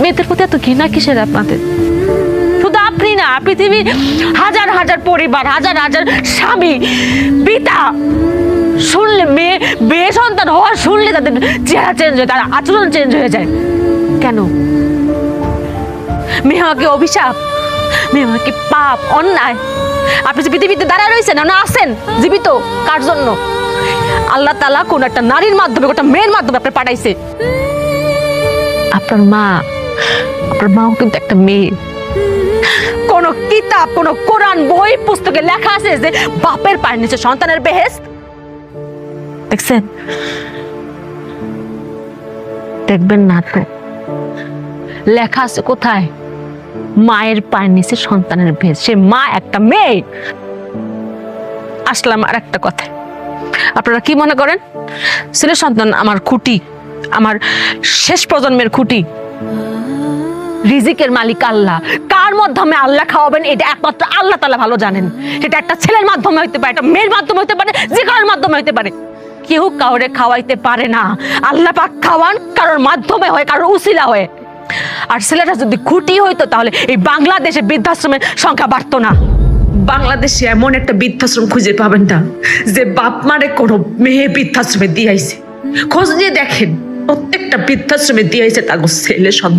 মেয়েদের প্রতি এত ঘৃণা কিসের আপনাদের? শুধু আপনি না, পৃথিবীর হাজার হাজার পরিবার, হাজার হাজার স্বামী, পিতা শুনলে মেয়ে সন্তান হওয়ার শুনলে তাদের চেহারা চেঞ্জ হয়, তার আচরণ চেঞ্জ হয়ে যায়। কেন? মেয়ে আমাকে অভিশাপ, মেয়ে আমাকে পাপ, অন্যায়। আপনি যে পৃথিবীতে দাঁড়ায় রয়েছেন না আছেন জীবিত, কার জন্য? আল্লাহ তাআলা কোন একটা নারীর মাধ্যমে, একটা মেয়ের মাধ্যমে আপনি পাঠাইছে। আপনার মাও কিন্তু একটা মেয়ে। কোন কিতাব, কোন কোরআন বই পুস্তকে লেখা আছে যে বাপের পায়ের নিচে সন্তানের বেহেশত? দেখছেন? দেখবেন না তো। লেখা আছে কোথায়? মায়ের পায়ের নিচে সন্তানের বেহেশত। সে মা একটা মেয়ে। আসলাম আর একটা কথা, আপনারা কি মনে করেন ছেলে সন্তান আমার খুঁটি, আমার শেষ প্রজন্মের খুঁটি? রিজিকের মালিক আল্লাহ। কার মাধ্যমে আল্লাহ খাওয়াবেন এটা একমাত্র আল্লাহ তাআলা ভালো জানেন। সেটা একটা ছেলের মাধ্যমে হইতে পারে, একটা মেয়ের মাধ্যমে হইতে পারে, যে কারোর মাধ্যমে হইতে পারে। কেউ কাউরে খাওয়াইতে পারে না। আল্লাহ পাক খাওয়ান কারোর মাধ্যমে হয়, কারোর উসিলা হয়। আর ছেলেটা যদি খুঁটি হইতো তাহলে এই বাংলাদেশে বৃদ্ধাশ্রমের সংখ্যা বাড়তো না। বাংলাদেশে এমন একটা বৃদ্ধাশ্রম খুঁজে পাবেন না যে বাপ মারে কোনো মেয়ে বৃদ্ধাশ্রমে দিয়েছে। খোঁজ নিয়ে দেখেন, প্রত্যেকটা বৃদ্ধাশ্রমে দিয়েছে তার ছেলে সন্তান।